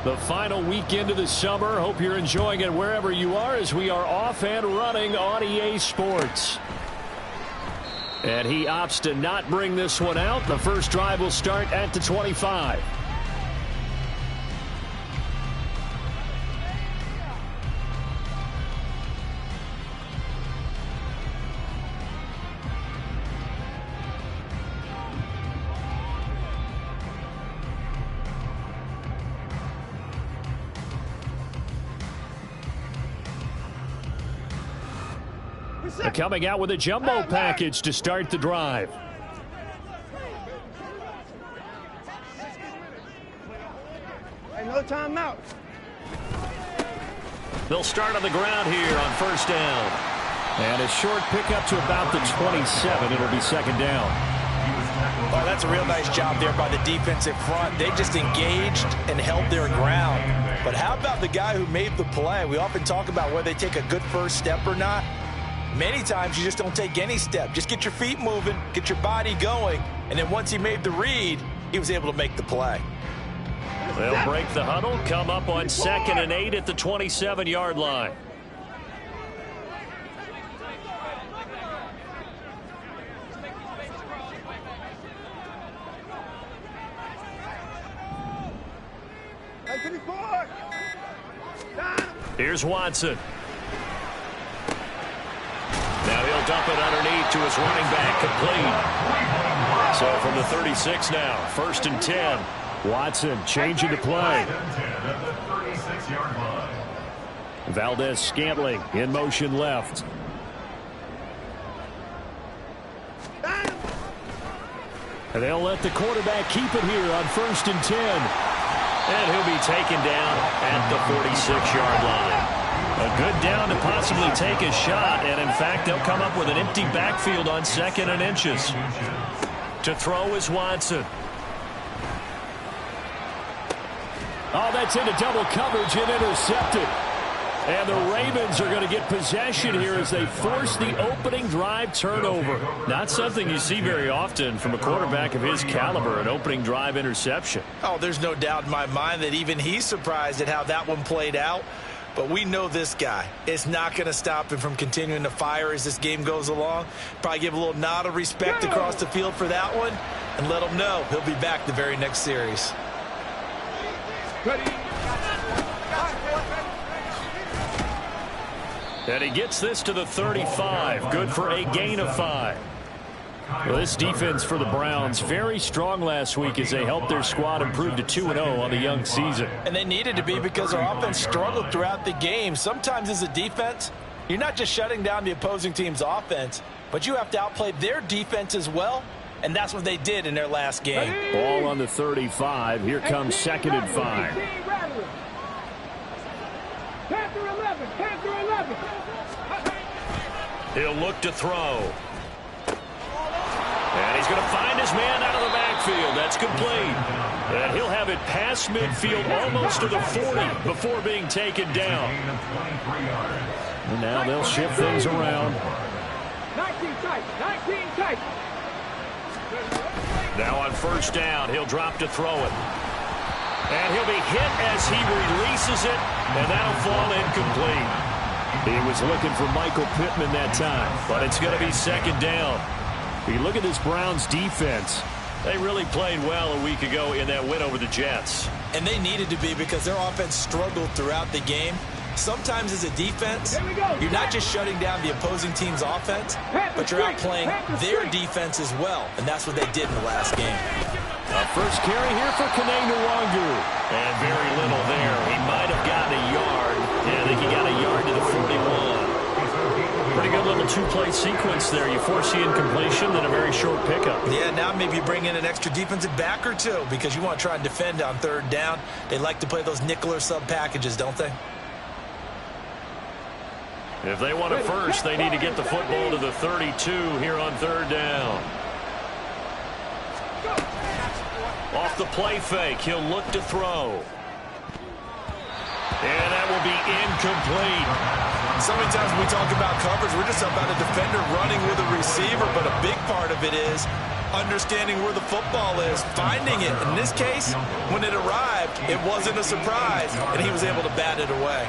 The final weekend of the summer. Hope you're enjoying it wherever you are as we are off and running on EA Sports. And he opts to not bring this one out. The first drive will start at the 25. Coming out with a jumbo package to start the drive. Hey, no timeout. They'll start on the ground here on first down. And a short pickup to about the 27. It'll be second down. Oh, that's a real nice job there by the defensive front. They just engaged and held their ground. But how about the guy who made the play? We often talk about whether they take a good first step or not. Many times you just don't take any step. Just get your feet moving, get your body going, and then once he made the read, he was able to make the play. They'll break the huddle, come up on 2nd and 8 at the 27-yard line. Here's Watson. Now he'll dump it underneath to his running back, complete. So from the 36 now, 1st and 10. Watson changing the play. Valdez-Scantling in motion left. And they'll let the quarterback keep it here on 1st and 10. And he'll be taken down at the 46-yard line. A good down to possibly take a shot, and in fact, they'll come up with an empty backfield on 2nd and inches. To throw is Watson. Oh, that's into double coverage and intercepted. And the Ravens are going to get possession here as they force the opening drive turnover. Not something you see very often from a quarterback of his caliber, an opening drive interception. Oh, there's no doubt in my mind that even he's surprised at how that one played out. But we know this guy is not going to stop him from continuing to fire as this game goes along. Probably give a little nod of respect across the field for that one and let him know he'll be back the very next series. And he gets this to the 35. Good for a gain of 5. Well, this defense for the Browns, very strong last week as they helped their squad improve to 2-0 on the young season. And they needed to be because their offense struggled throughout the game. Sometimes as a defense, you're not just shutting down the opposing team's offense, but you have to outplay their defense as well, and that's what they did in their last game. Ball on the 35. Here comes 2nd and 5. Panther 11, Panther 11. He'll look to throw. And he's going to find his man out of the backfield. That's complete. And he'll have it past midfield almost to the 40 before being taken down. And now they'll shift things around. 19 tight, 19 tight. Now on 1st down, he'll drop to throw it. And he'll be hit as he releases it, and that'll fall incomplete. He was looking for Michael Pittman that time, but it's going to be 2nd down. If you look at this Browns defense, they really played well a week ago in that win over the Jets. And they needed to be because their offense struggled throughout the game. Sometimes as a defense, you're not just shutting down the opposing team's offense, but you're outplaying their defense as well. And that's what they did in the last game. First carry here for Kene Nwangu. And very little there. He might have gotten a yard. Yeah, I think he got a yard to the 41. Pretty good little two-play sequence there. You force the incompletion, then a very short pickup. Yeah, now maybe you bring in an extra defensive back or two because you want to try and defend on 3rd down. They like to play those nickel or sub packages, don't they? If they want it first, they need to get the football to the 32 here on 3rd down. Off the play fake, he'll look to throw. And that will be incomplete. So many times when we talk about coverage, we're just about a defender running with a receiver, but a big part of it is understanding where the football is, finding it. In this case, when it arrived, it wasn't a surprise, and he was able to bat it away.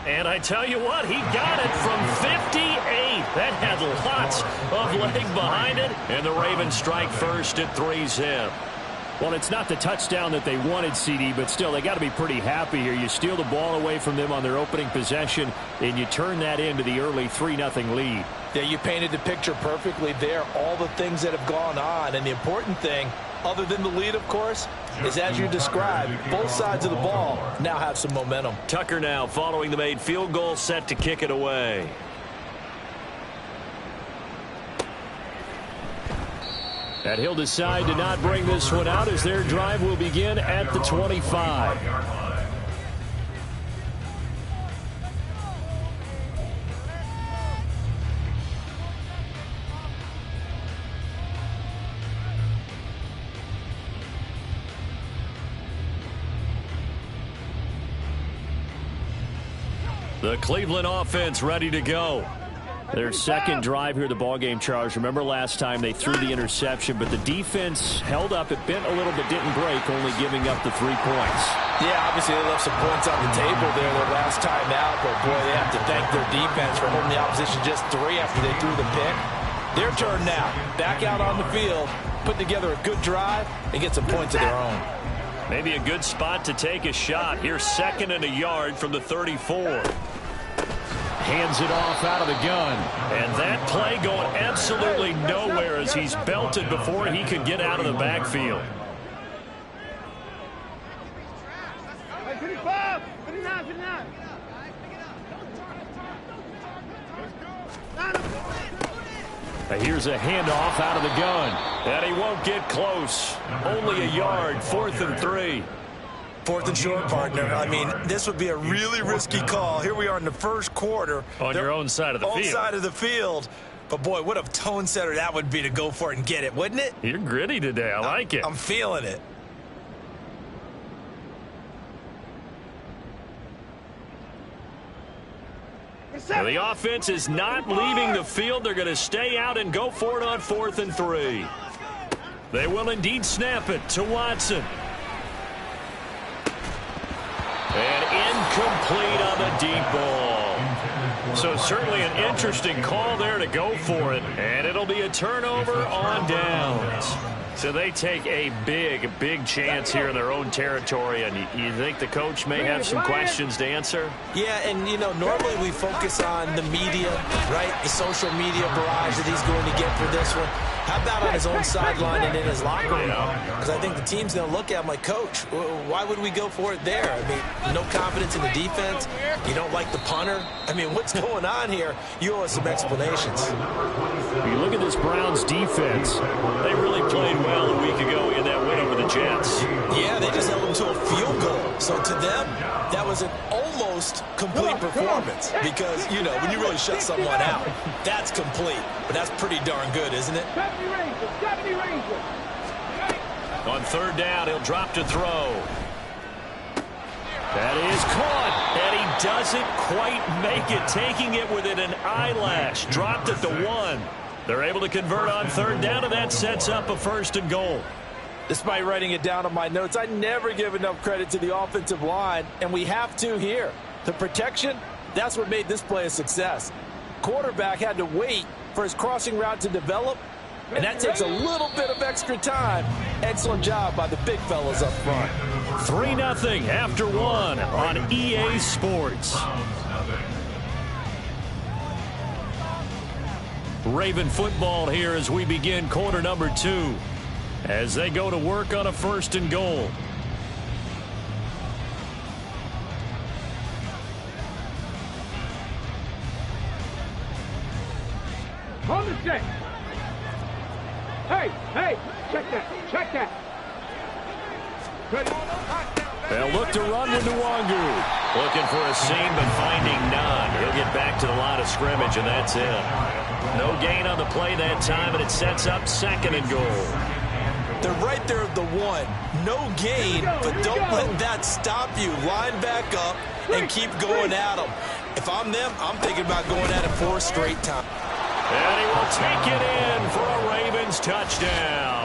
And I tell you what, he got it from 58. That had lots of leg behind it. And the Ravens strike first at 3-zip. Well, it's not the touchdown that they wanted, CD, but still, they got to be pretty happy here. You steal the ball away from them on their opening possession, and you turn that into the early 3-0 lead. Yeah, you painted the picture perfectly there, all the things that have gone on. And the important thing, other than the lead, of course, is as you described, both sides of the ball now have some momentum. Tucker now following the made field goal, set to kick it away. And he'll decide to not bring this one out as their drive will begin at the 25. The Cleveland offense ready to go. Their second drive here, the ballgame, Charles. Remember last time they threw the interception, but the defense held up. It bent a little but didn't break, only giving up the 3 points. Yeah, obviously they left some points on the table there their last time out, but boy, they have to thank their defense for holding the opposition just 3 after they threw the pick. Their turn now. Back out on the field, put together a good drive, and get some points of their own. Maybe a good spot to take a shot. Here's 2nd and a yard from the 34. Hands it off out of the gun. And that play going absolutely nowhere as he's belted before he could get out of the backfield. 55, 59, 59. Here's a handoff out of the gun. And he won't get close. Only a yard, 4th and 3. 4th and short, partner. I mean, this would be a really risky call. Here we are in the first quarter. On your own side of the field. Own side of the field. But, boy, what a tone setter that would be to go for it and get it, wouldn't it? You're gritty today. I like it. I'm feeling it. Now, the offense is not leaving the field. They're going to stay out and go for it on 4th and 3. They will indeed snap it to Watson. And incomplete on the deep ball. So certainly an interesting call there to go for it. And it'll be a turnover on downs. So they take a big chance here in their own territory. And you think the coach may have some questions to answer? Yeah, and, you know, normally we focus on the media, right? The social media barrage that he's going to get for this one. How about on his own sideline and in his locker room? Because I think the team's going to look at him like, Coach, why would we go for it there? I mean, no confidence in the defense. You don't like the punter. I mean, what's going on here? You owe us some explanations. You look at this Browns defense. They really played well a week ago in that win over the Jets. Yeah, they just held them to a field goal. So to them, that was an almost complete performance. Because, you know, when you really shut someone out, that's complete. But that's pretty darn good, isn't it? 70 Rangers. On 3rd down, he'll drop to throw. That is caught, and he doesn't quite make it, taking it within an eyelash. Dropped at the 1. They're able to convert on 3rd down, and that sets up a 1st and goal. Despite writing it down on my notes, I never give enough credit to the offensive line, and we have to here. The protection, that's what made this play a success. Quarterback had to wait for his crossing route to develop, and that takes a little bit of extra time. Excellent job by the big fellas up front. 3-0 after 1 on EA Sports. Raven football here as we begin quarter number 2. As they go to work on a 1st and goal. Hold the check. Hey, check that. Good. They'll look to run with Nwangu. Looking for a seam, but finding none. He'll get back to the line of scrimmage, and that's it. No gain on the play that time, and it sets up 2nd and goal. They're right there at the 1. No gain, but don't let that stop you. Line back up and keep going at them. If I'm them, I'm thinking about going at it 4 straight times. And he will take it in for a Ravens touchdown.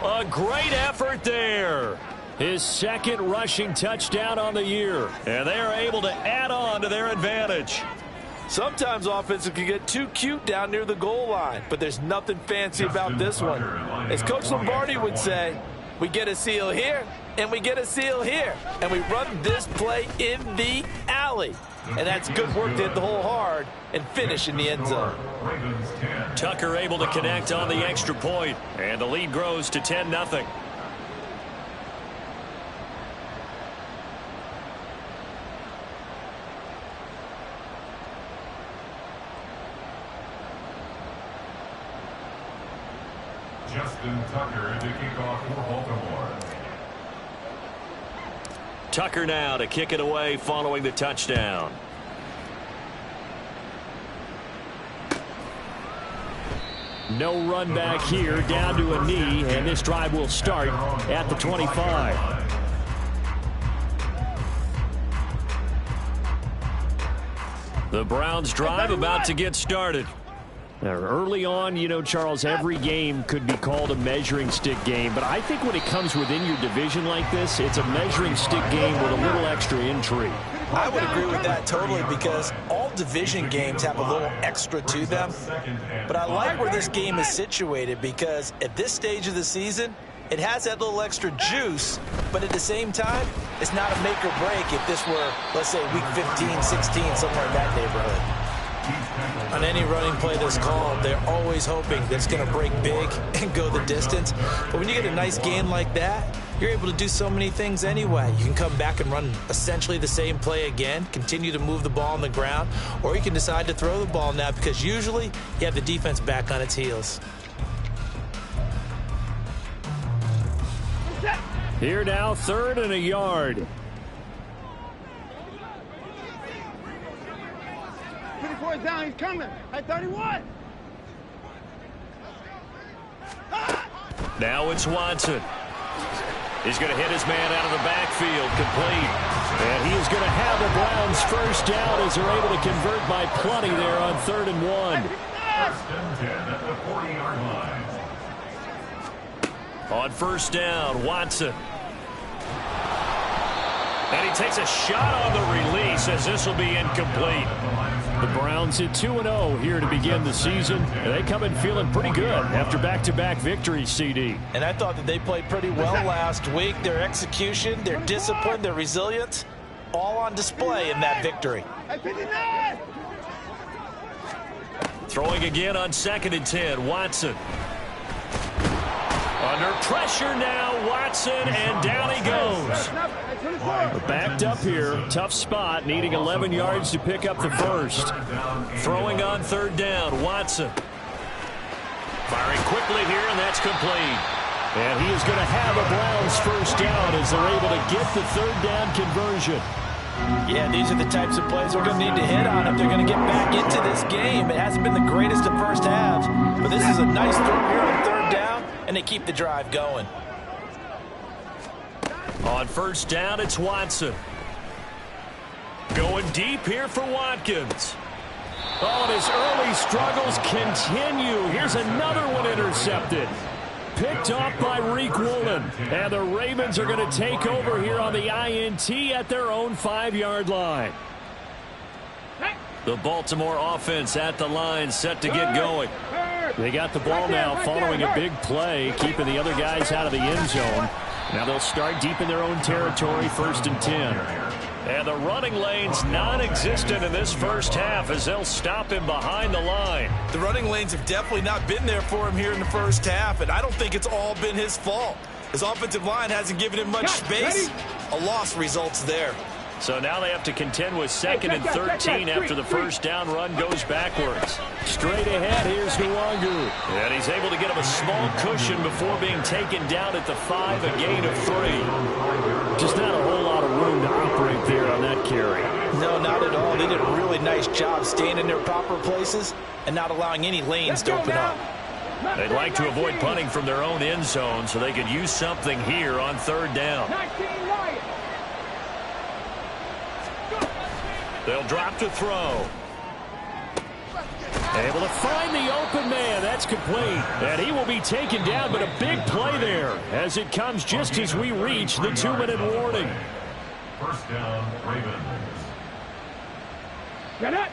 A great effort there. His second rushing touchdown on the year. And they are able to add on to their advantage. Sometimes offenses can get too cute down near the goal line, but there's nothing fancy about this one. As Coach Lombardi would say, we get a seal here, and we get a seal here, and we run this play in the alley. And that's good work to hit the hole hard and finish in the end zone. Tucker able to connect on the extra point, and the lead grows to 10-0. Justin Tucker to kick off for Baltimore. Tucker now to kick it away following the touchdown. No run back here, down to a knee, and this drive will start at the 25. The Browns drive about to get started. Now, early on, you know, Charles, every game could be called a measuring stick game, but I think when it comes within your division like this, it's a measuring stick game with a little extra intrigue. I would agree with that totally, because all division games have a little extra to them. But I like where this game is situated, because at this stage of the season, it has that little extra juice, but at the same time, it's not a make or break if this were, let's say, week 15, 16, somewhere in that neighborhood. On any running play that's called, they're always hoping that it's going to break big and go the distance. But when you get a nice gain like that, you're able to do so many things anyway. You can come back and run essentially the same play again, continue to move the ball on the ground, or you can decide to throw the ball now, because usually you have the defense back on its heels. Here now, 3rd and a yard. 24 is down, he's coming. At 31. Now it's Watson. He's going to hit his man out of the backfield, complete. And he is going to have the Browns first down as they're able to convert by plenty there on 3rd and 1. First and 10 at the 40-yard line. On first down, Watson. And he takes a shot on the release as this will be incomplete. The Browns hit 2-0 here to begin the season. And they come in feeling pretty good after back-to-back victories, CD. And I thought that they played pretty well last week. Their execution, their discipline, their resilience, all on display in that victory. Throwing again on 2nd and 10, Watson. Under pressure now, Watson, and down he goes. Backed up here, tough spot, needing 11 yards to pick up the first. Throwing on 3rd down, Watson. Firing quickly here, and that's complete. And he is going to have a Browns first down as they're able to get the 3rd down conversion. Yeah, these are the types of plays we're going to need to hit on if they're going to get back into this game. It hasn't been the greatest of first halves, but this is a nice throw here on 3rd down, and they keep the drive going. On first down, it's Watson. Going deep here for Watkins. Oh, and his early struggles continue. Here's another one intercepted. Picked off by Reek Woolen. And the Ravens are going to take over here on the INT at their own 5-yard line. The Baltimore offense at the line, set to get going. They got the ball now following a big play, keeping the other guys out of the end zone. Now they'll start deep in their own territory, 1st and 10. And the running lane's non-existent in this first half as they'll stop him behind the line. The running lanes have definitely not been there for him here in the first half, and I don't think it's all been his fault. His offensive line hasn't given him much space. A loss results there. So now they have to contend with 2nd and 13 after the first down run goes backwards. Straight ahead, here's Nwangu. And he's able to get him a small cushion before being taken down at the 5, a gain of 3. Just not a whole lot of room to operate there on that carry. No, not at all. They did a really nice job staying in their proper places and not allowing any lanes to open up. They'd like to avoid punting from their own end zone so they could use something here on 3rd down. They'll drop to throw. Able to find the open man. That's complete. And he will be taken down, but a big play there as it comes just as we reach the 2-minute warning. First down, Ravens. Get it.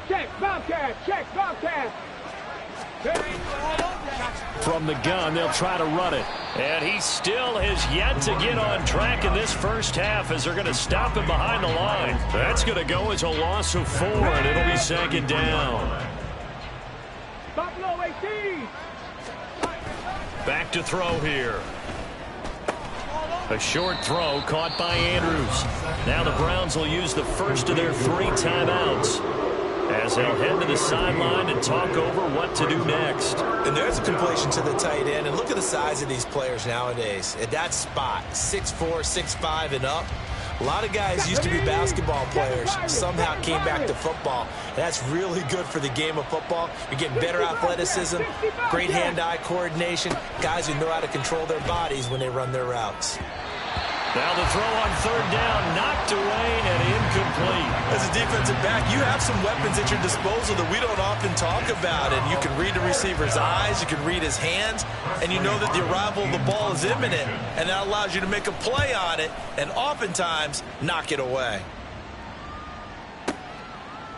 Check, Bobcat. Check, Bobcat. From the gun, they'll try to run it. And he still has yet to get on track in this first half as they're going to stop him behind the line. That's going to go as a loss of 4, and it'll be second down. Buffalo 18. Back to throw here. A short throw caught by Andrews. Now the Browns will use the first of their 3 timeouts as they'll head to the sideline and talk over what to do next. And there's a completion to the tight end. And look at the size of these players nowadays. At that spot, 6'4", 6'5", and up. A lot of guys used to be basketball players, somehow came back to football. And that's really good for the game of football. You're getting better athleticism, great hand-eye coordination, guys who know how to control their bodies when they run their routes. Now the throw on third down, knocked away and incomplete. As a defensive back, you have some weapons at your disposal that we don't often talk about. And you can read the receiver's eyes, you can read his hands, and you know that the arrival of the ball is imminent. And that allows you to make a play on it and oftentimes knock it away.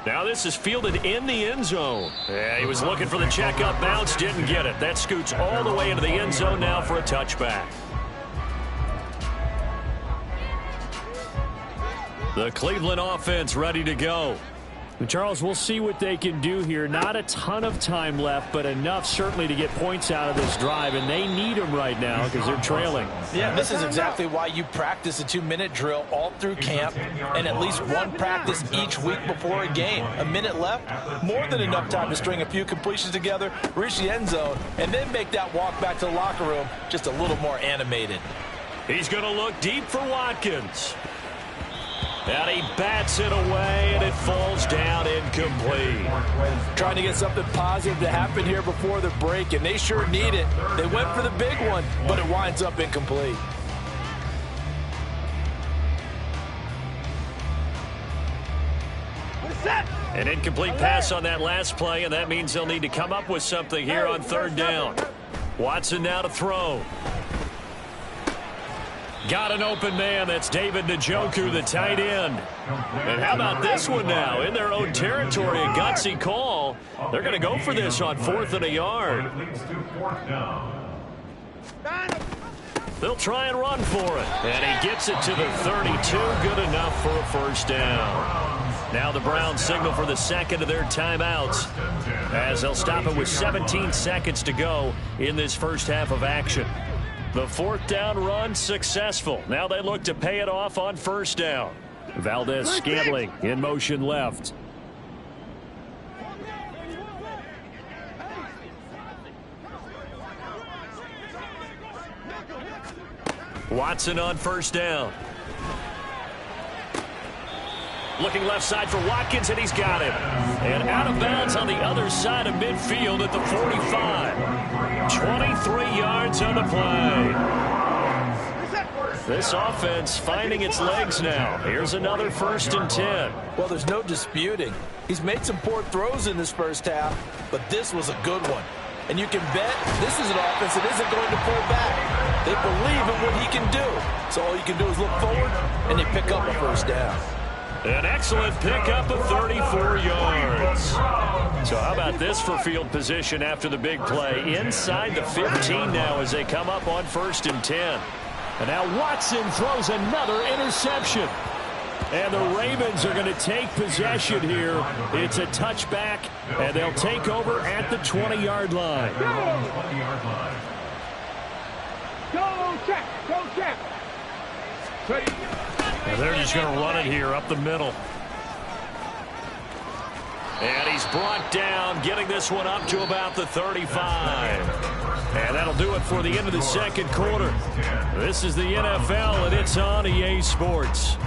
Now this is fielded in the end zone. Yeah, he was looking for the check-up bounce, didn't get it. That scoots all the way into the end zone now for a touchback. The Cleveland offense ready to go. And Charles, we'll see what they can do here. Not a ton of time left, but enough certainly to get points out of this drive, and they need them right now because they're trailing. Yeah, this is exactly why you practice a 2-minute drill all through camp and at least one practice each week before a game. A minute left, more than enough time to string a few completions together, reach the end zone, and then make that walk back to the locker room just a little more animated. He's going to look deep for Watkins. And he bats it away, and it falls down incomplete. Trying to get something positive to happen here before the break, and they sure need it. They went for the big one, but it winds up incomplete. An incomplete pass on that last play, and that means they'll need to come up with something here on third down. Watson now to throw. Got an open man. That's David Njoku, the tight end. And how about this one now? In their own territory, a gutsy call. They're going to go for this on 4th and a yard. They'll try and run for it. And he gets it to the 32. Good enough for a first down. Now the Browns signal for the second of their timeouts as they'll stop it with 17 seconds to go in this first half of action. The 4th down run successful. Now they look to pay it off on first down. Valdez-Scantling in motion left. Watson on first down. Looking left side for Watkins, and he's got him. And out of bounds on the other side of midfield at the 45. 23 yards on the play. This offense finding its legs now. Here's another 1st and 10. Well, there's no disputing. He's made some poor throws in this first half, but this was a good one. And you can bet this is an offense that isn't going to pull back. They believe in what he can do. So all you can do is look forward, and they pick up a first down. An excellent pickup of 34 yards. So how about this for field position after the big play? Inside the 15 now as they come up on 1st and 10. And now Watson throws another interception. And the Ravens are going to take possession here. It's a touchback, and they'll take over at the 20-yard line. Go check, go check. Ready. And they're just going to run it here up the middle. And he's brought down, getting this one up to about the 35. And that'll do it for the end of the second quarter. This is the NFL, and it's on EA Sports.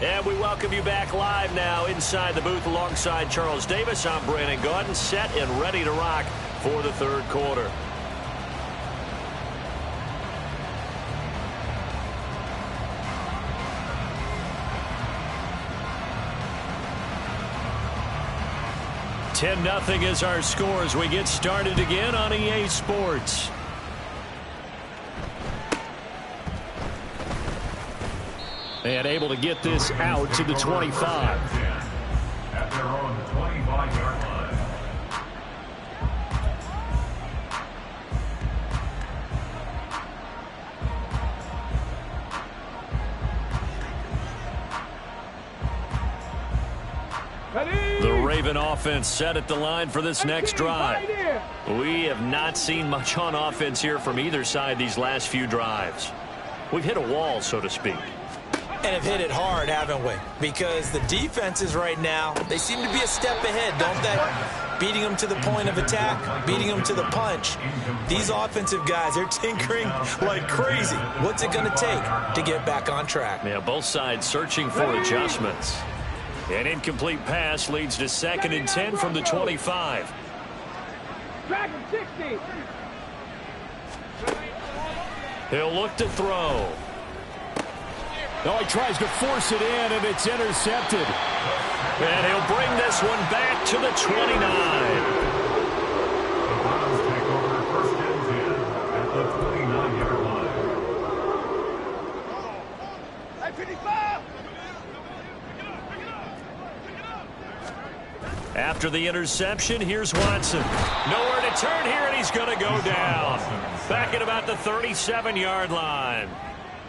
And we welcome you back live now inside the booth alongside Charles Davis. I'm Brandon Gaudin, set and ready to rock for the third quarter. $10-0 is our score as we get started again on EA Sports. And able to get this out to the 25. At their own 25-yard line. The Raven offense set at the line for this next drive. We have not seen much on offense here from either side these last few drives. We've hit a wall, so to speak. And have hit it hard, haven't we? Because the defenses right now, they seem to be a step ahead, don't they? Beating them to the point of attack, beating them to the punch. These offensive guys, they're tinkering like crazy. What's it going to take to get back on track? Yeah, both sides searching for adjustments. An incomplete pass leads to 2nd and 10 from the 25. Dragon 60. He'll look to throw. Oh, he tries to force it in, and it's intercepted. And he'll bring this one back to the 29. The Browns take over 1st and 10 at the 29-yard line. After the interception, here's Watson. Nowhere to turn here, and he's going to go down. Back at about the 37-yard line.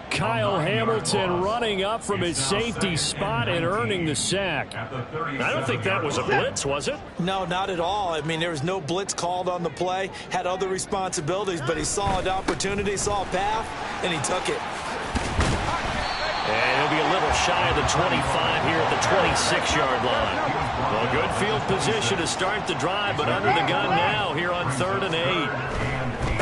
Kyle Hamilton running up from his safety spot and earning the sack. I don't think that was a blitz, was it? No, not at all. I mean, there was no blitz called on the play. Had other responsibilities, but he saw an opportunity, saw a path, and he took it. And he'll be a little shy of the 25 here at the 26-yard line. Well, good field position to start the drive, but under the gun now here on 3rd and 8.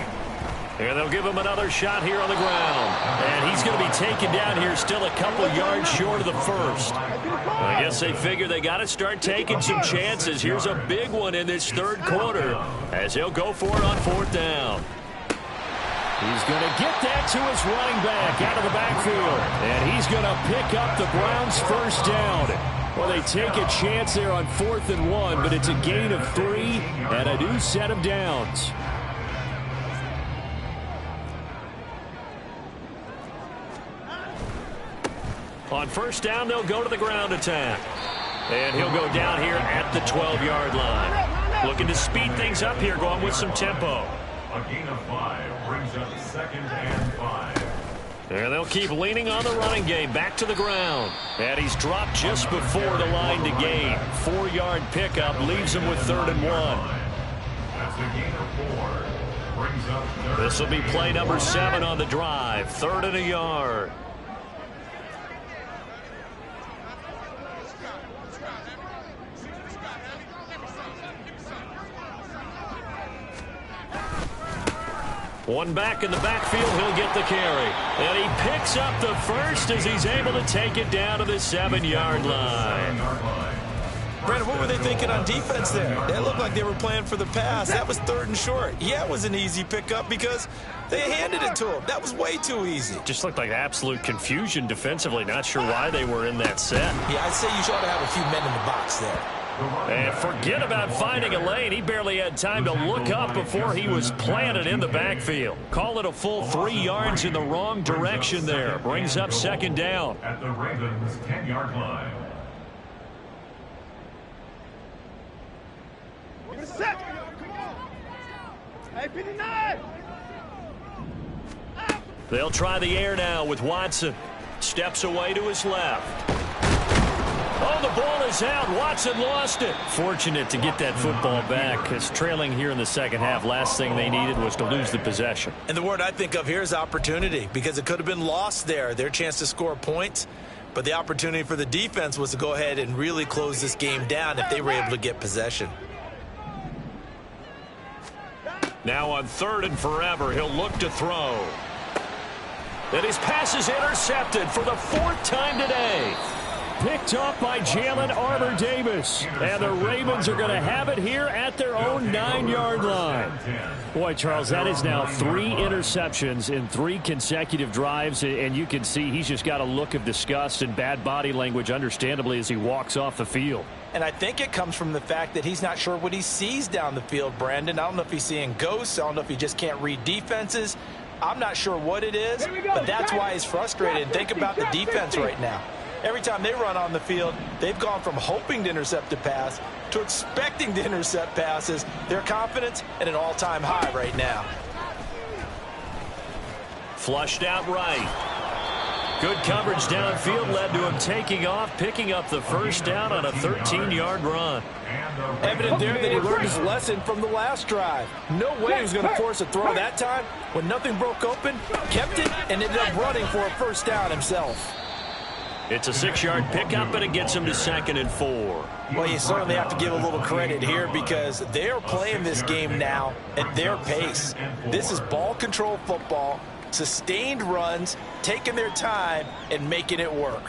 And they'll give him another shot here on the ground. And he's going to be taken down here still a couple yards short of the first. I guess they figure they got to start taking some chances. Here's a big one in this third quarter as he'll go for it on 4th down. He's going to get that to his running back out of the backfield. And he's going to pick up the Browns' first down. Well, they take a chance there on 4th and 1, but it's a gain of 3 and a new set of downs. On 1st down, they'll go to the ground attack. And he'll go down here at the 12-yard line. Looking to speed things up here, going with some tempo. A gain of 5 brings up 2nd and 5. And they'll keep leaning on the running game. Back to the ground. And he's dropped just before the line to gain. 4-yard pickup leaves him with 3rd and 1. That's a gain of 4. Brings up 3rd. This will be play number 7 on the drive. 3rd and a yard. One back in the backfield, he'll get the carry. And he picks up the first as he's able to take it down to the 7-yard line. Brandon, what were they thinking on defense there? They looked like they were playing for the pass. That was 3rd and short. Yeah, it was an easy pickup because they handed it to him. That was way too easy. Just looked like absolute confusion defensively. Not sure why they were in that set. Yeah, I'd say you ought to have a few men in the box there. And forget about finding a lane. He barely had time to look up before he was planted in the backfield. Call it a full 3 yards in the wrong direction there. Brings up 2nd down. At the Ravens' 10-yard line. Set. Hey, 59. They'll try the air now with Watson. Steps away to his left. Oh, the ball is out. Watson lost it. Fortunate to get that football back because trailing here in the second half, last thing they needed was to lose the possession. And the word I think of here is opportunity because it could have been lost there. Their chance to score points. But the opportunity for the defense was to go ahead and really close this game down if they were able to get possession. Now on 3rd and forever, he'll look to throw. And his pass is intercepted for the 4th time today. picked off by Jalen Armour-Davis. And the Ravens are going to have it here at their own 9-yard line. Boy, Charles, that is now 3 interceptions in 3 consecutive drives. And you can see he's just got a look of disgust and bad body language, understandably, as he walks off the field. And I think it comes from the fact that he's not sure what he sees down the field, Brandon. I don't know if he's seeing ghosts. I don't know if he just can't read defenses. I'm not sure what it is, but that's why he's frustrated. Think about the defense right now. Every time they run on the field, they've gone from hoping to intercept a pass to expecting to intercept passes. Their confidence at an all-time high right now. Flushed out right. Good coverage downfield led to him taking off, picking up the first down on a 13-yard run. Evident there that he learned his lesson from the last drive. No way he was going to force a throw that time. When nothing broke open, kept it, and ended up running for a first down himself. It's a 6-yard pickup, and it gets him to 2nd and 4. Well, you certainly have to give a little credit here because they're playing this game now at their pace. This is ball control football, sustained runs, taking their time, and making it work.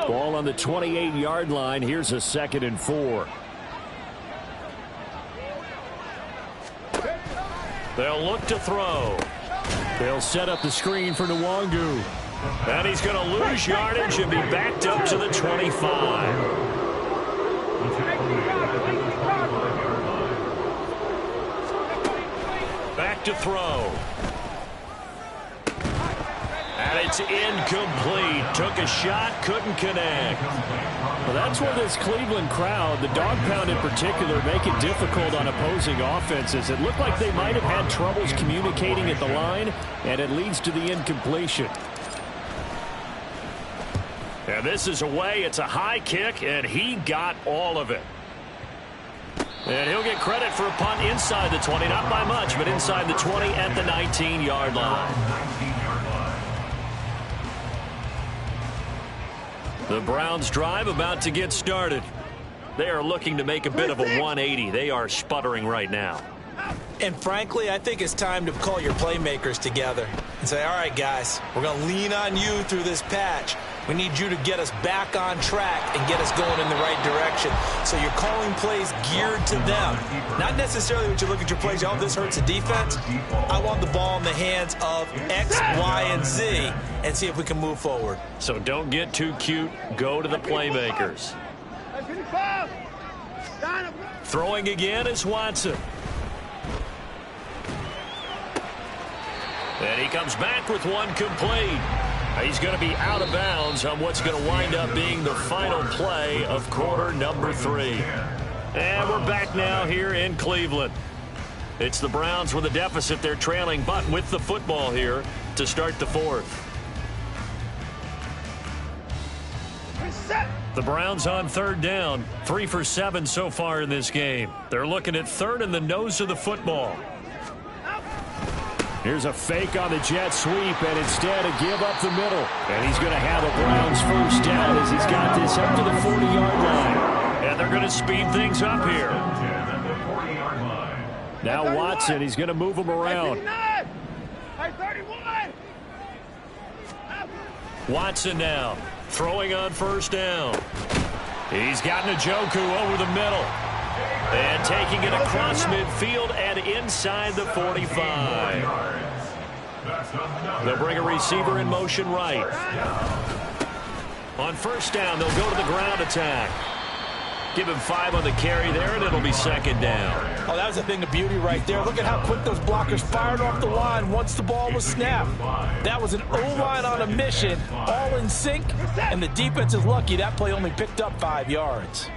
Ball on the 28-yard line. Here's a 2nd and 4. They'll look to throw. They'll set up the screen for Nwangu. And he's going to lose yardage and be backed up to the 25. Back to throw. And it's incomplete. Took a shot, couldn't connect. Well, that's where this Cleveland crowd, the dog pound in particular, make it difficult on opposing offenses. It looked like they might have had troubles communicating at the line, and it leads to the incompletion. And this is away. It's a high kick, and he got all of it. And he'll get credit for a punt inside the 20. Not by much, but inside the 20 at the 19-yard line. The Browns drive about to get started. They are looking to make a bit of a 180. They are sputtering right now. And frankly, I think it's time to call your playmakers together and say, all right, guys, we're going to lean on you through this patch. We need you to get us back on track and get us going in the right direction. So you're calling plays geared to them. Not necessarily when you look at your plays, oh, this hurts the defense. I want the ball in the hands of X, Y, and Z and see if we can move forward. So don't get too cute. Go to the playmakers. Throwing again is Watson. And he comes back with one complete. He's going to be out of bounds on what's going to wind up being the final play of quarter number 3. And we're back now here in Cleveland. It's the Browns with a deficit. They're trailing, but with the football here to start the 4th. The Browns on 3rd down. 3 for 7 so far in this game. They're looking at 3rd and the nose of the football. Here's a fake on the jet sweep, and instead a give up the middle. And he's going to have a Browns first down as he's got this up to the 40-yard line. And they're going to speed things up here. Now Watson, he's going to move him around. Watson now, throwing on first down. He's got Njoku over the middle. And taking it across midfield and inside the 45. They'll bring a receiver in motion right. On first down, they'll go to the ground attack. Give him 5 on the carry there, and it'll be 2nd down. Oh, that was a thing of beauty right there. Look at how quick those blockers fired off the line once the ball was snapped. That was an O-line on a mission, all in sync, and the defense is lucky that play only picked up 5 yards.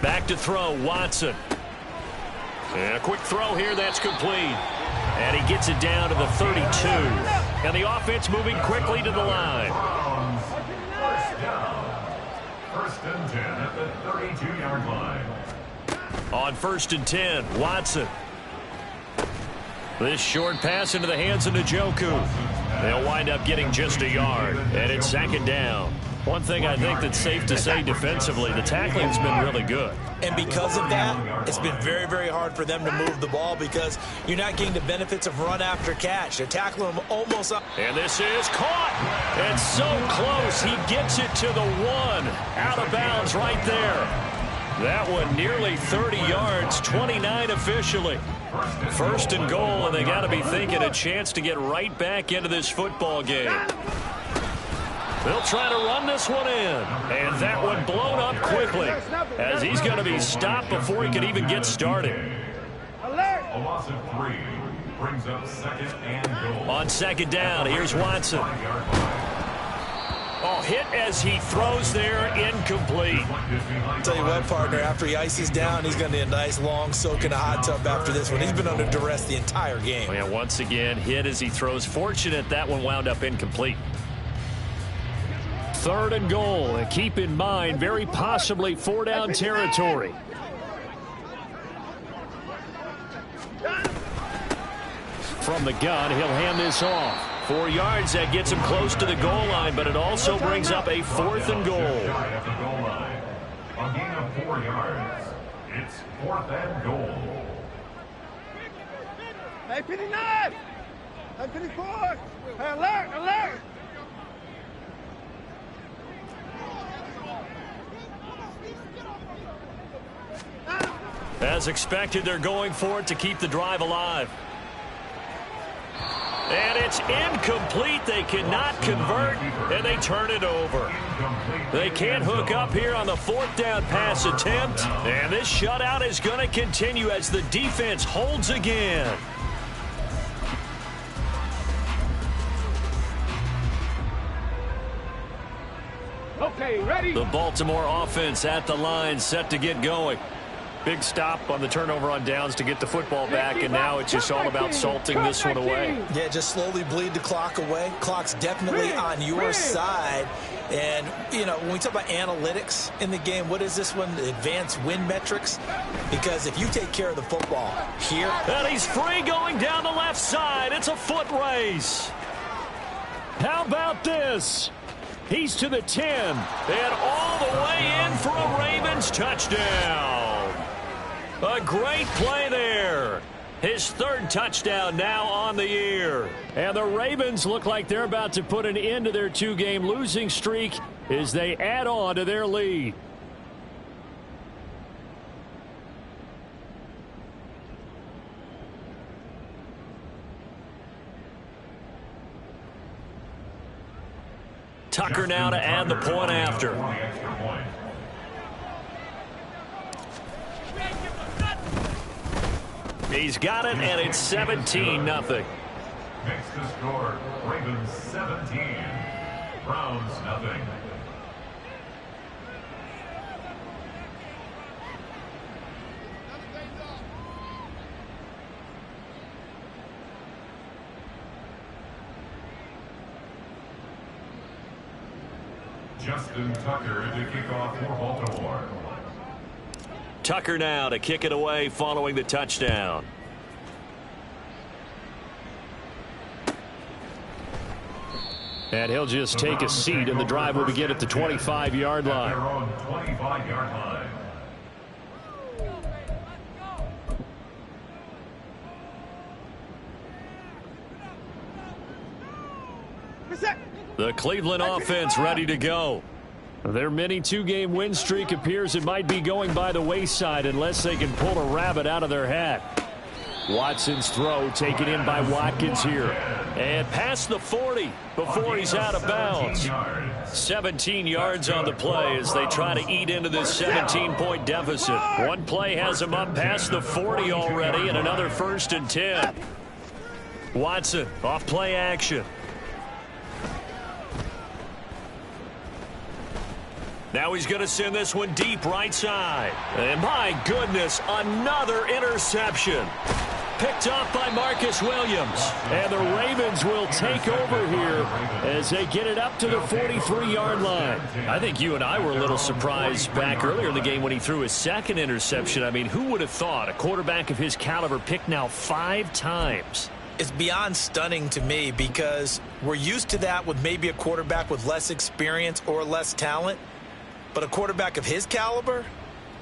Back to throw, Watson. And a quick throw here, that's complete. And he gets it down to the 32. And the offense moving quickly to the line. First and 10 at the 32-yard line. On 1st and 10, Watson. This short pass into the hands of Njoku. They'll wind up getting just a yard. And it's 2nd down. One thing I think that's safe to say defensively, the tackling's been really good. And because of that, it's been very, very hard for them to move the ball because you're not getting the benefits of run after catch. They're tackling them almost up. And this is caught. It's so close. He gets it to the 1. Out of bounds right there. That one nearly 30 yards, 29 officially. First and goal, and they got to be thinking a chance to get right back into this football game. They'll try to run this one in. And that one blown up quickly as he's going to be stopped before he can even get started. A loss of 3 brings up second and goal. On second down, here's Watson. Oh, hit as he throws there, incomplete. I'll tell you what, partner, after he ices down, he's going to need a nice long soak in a hot tub after this one. He's been under duress the entire game. Oh, yeah, once again, hit as he throws. Fortunate that one wound up incomplete. Third and goal, and keep in mind, very possibly 4-down territory. From the gun, he'll hand this off. 4 yards, that gets him close to the goal line, but it also brings up a 4th and goal. At the goal line. A gain of 4 yards. It's 4th and goal. 9:59. 9:54. Hey, alert, alert. As expected, they're going for it to keep the drive alive. And it's incomplete. They cannot convert, and they turn it over. They can't hook up here on the 4th down pass attempt. And this shutout is going to continue as the defense holds again. Okay, ready. The Baltimore offense at the line, set to get going. Big stop on the turnover on downs to get the football back, and now it's just all about salting this one away. Yeah, just slowly bleed the clock away. Clock's definitely on your side. And, you know, when we talk about analytics in the game, what is this one? Advanced win metrics? Because if you take care of the football here. And he's free going down the left side. It's a foot race. How about this? He's to the 10 and all the way in for a Ravens touchdown. A great play there. His 3rd touchdown now on the year. And the Ravens look like they're about to put an end to their 2-game losing streak as they add on to their lead. Tucker now to add the point after. He's got it, and it's 17-0. Makes the score, Ravens 17, Browns nothing. Justin Tucker to kick off for Baltimore. Tucker now to kick it away following the touchdown. And he'll just take a seat, and the drive will begin at the 25-yard line. Their own 25-yard line. The Cleveland offense ready to go. Their mini 2-game win streak appears it might be going by the wayside unless they can pull a rabbit out of their hat. Watson's throw taken in by Watkins here. And past the 40 before he's out of bounds. 17 yards on the play as they try to eat into this 17-point deficit. One play has them up past the 40 already, and another 1st and 10. Watson off play action. Now he's going to send this one deep right side. And my goodness, another interception. Picked up by Marcus Williams. And the Ravens will take over here as they get it up to the 43-yard line. I think you and I were a little surprised back earlier in the game when he threw his 2nd interception. I mean, who would have thought a quarterback of his caliber picked now 5 times? It's beyond stunning to me because we're used to that with maybe a quarterback with less experience or less talent. But a quarterback of his caliber,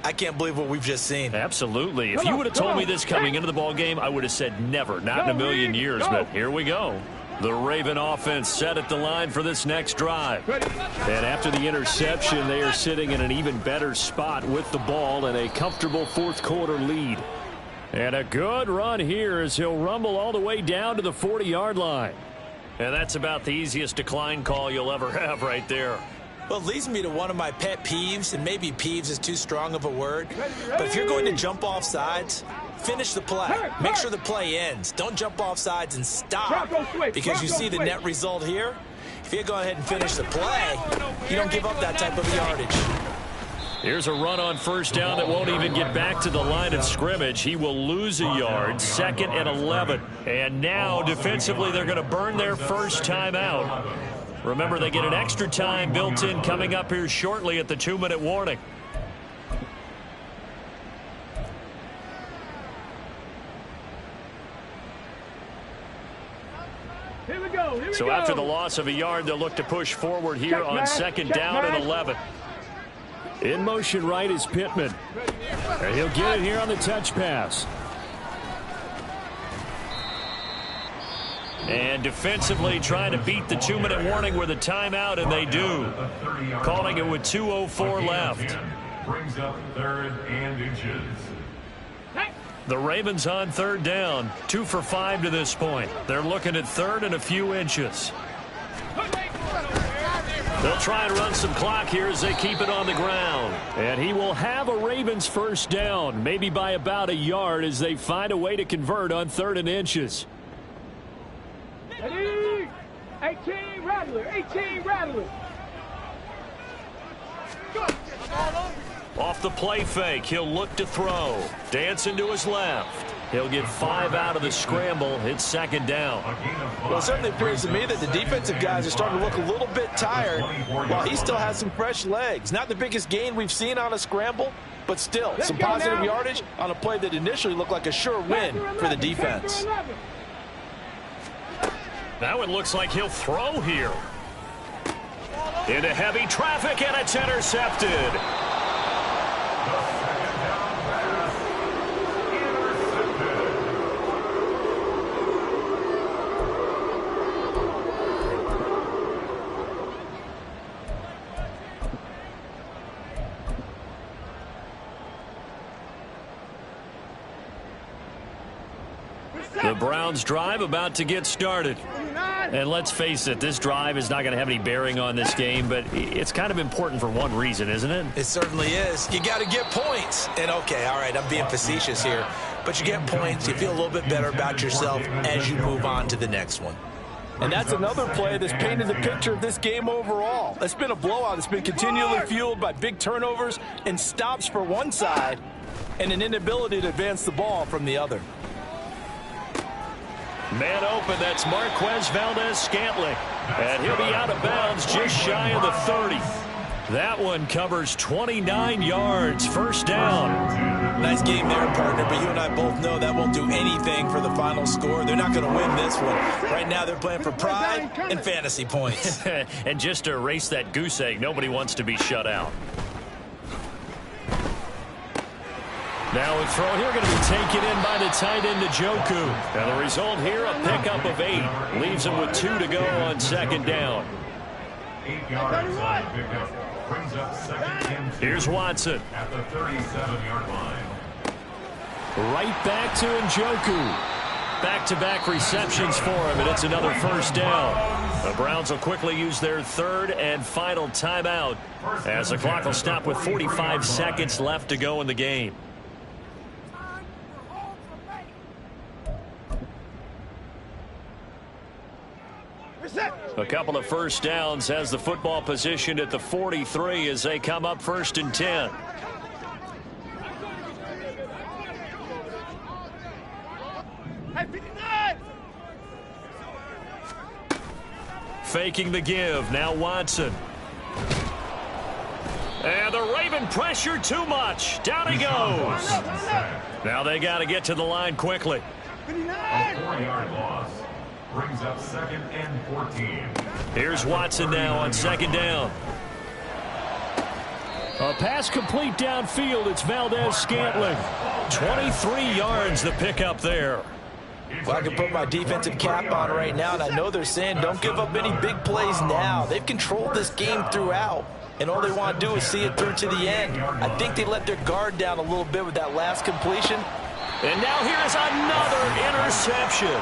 I can't believe what we've just seen. Absolutely. If you would have told me this coming into the ball game, I would have said never, not in a million years. But here we go. The Raven offense set at the line for this next drive. And after the interception, they are sitting in an even better spot with the ball and a comfortable fourth quarter lead. And a good run here as he'll rumble all the way down to the 40-yard line. And that's about the easiest decline call you'll ever have right there. Well, it leads me to one of my pet peeves, and maybe peeves is too strong of a word. But if you're going to jump off sides, finish the play. Make sure the play ends. Don't jump off sides and stop. Because you see the net result here. If you go ahead and finish the play, you don't give up that type of yardage. Here's a run on first down that won't even get back to the line of scrimmage. He will lose a yard, 2nd and 11. And now, defensively, they're going to burn their first time out. Remember, they get an extra time built in coming up here shortly at the 2-minute warning. Here we go. So after the loss of a yard, they'll look to push forward here on 2nd down and 11. In motion right is Pittman. And he'll get it here on the touch pass. And defensively trying to beat the 2-minute warning with a timeout, and they do. Calling it with 2:04 left. Brings up 3rd and inches. The Ravens on 3rd down. 2 for 5 to this point. They're looking at 3rd and a few inches. They'll try and run some clock here as they keep it on the ground. And he will have a Ravens first down, maybe by about a yard as they find a way to convert on 3rd and inches. 18 Rattler. 18 Rattler. Off the play fake, he'll look to throw. Dancing to his left. He'll get 5 out of the scramble. It's 2nd down. Well, it certainly appears to me that the defensive guys are starting to look a little bit tired while he still has some fresh legs. Not the biggest gain we've seen on a scramble, but still some positive yardage on a play that initially looked like a sure win for the defense. Now it looks like he'll throw here. Into heavy traffic, and it's intercepted. The Browns drive about to get started. And let's face it, this drive is not going to have any bearing on this game, but it's kind of important for one reason, isn't it? It certainly is. You got to get points. And okay, all right, I'm being facetious here, but you get points, you feel a little bit better about yourself as you move on to the next one. And that's another play that's painted the picture of this game overall. It's been a blowout. It's been continually fueled by big turnovers and stops for one side and an inability to advance the ball from the other. Man open, that's Marquez Valdez-Scantling. And he'll be out of bounds just shy of the 30. That one covers 29 yards, first down. Nice game there, partner, but you and I both know that won't do anything for the final score. They're not going to win this one. Right now they're playing for pride and fantasy points. And just to erase that goose egg, nobody wants to be shut out. Now a throw here going to be taken in by the tight end Njoku. And the result here, a pickup of 8. Leaves him with 2 to go on 2nd down. 8 yards on the pickup. Brings up 2nd and 2. Here's Watson. At the 37-yard line. Right back to Njoku. Back-to-back receptions for him, and it's another first down. The Browns will quickly use their 3rd and final timeout as the clock will stop with 45 seconds left to go in the game. A couple of first downs has the football positioned at the 43 as they come up 1st and 10. Faking the give. Now Watson. And the Raven pressure too much. Down he goes. Now they got to get to the line quickly. A 4-yard loss. Brings up 2nd and 14. Here's Watson now on 2nd down. A pass complete downfield. It's Valdez-Scantling. 23 yards the pickup there. Well, I can put my defensive cap on right now, and I know they're saying don't give up any big plays now. They've controlled this game throughout, and all they want to do is see it through to the end. I think they let their guard down a little bit with that last completion. And now here is another interception.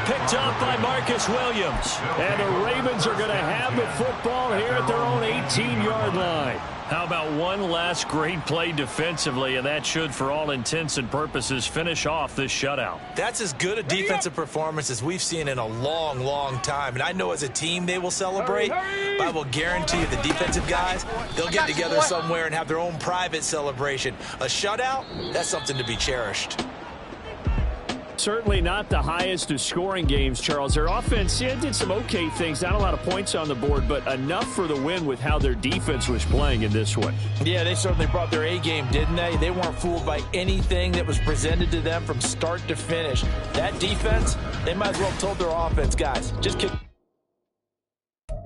Picked up by Marcus Williams. And the Ravens are going to have the football here at their own 18-yard line. How about one last great play defensively, and that should, for all intents and purposes, finish off this shutout. That's as good a defensive performance as we've seen in a long, long time. And I know as a team they will celebrate, but I will guarantee you the defensive guys, they'll get together somewhere and have their own private celebration. A shutout, that's something to be cherished. Certainly not the highest of scoring games, Charles. Their offense did some okay things. Not a lot of points on the board, but enough for the win with how their defense was playing in this one. Yeah, they certainly brought their A game, didn't they? They weren't fooled by anything that was presented to them from start to finish. That defense, they might as well have told their offense, guys, just kick.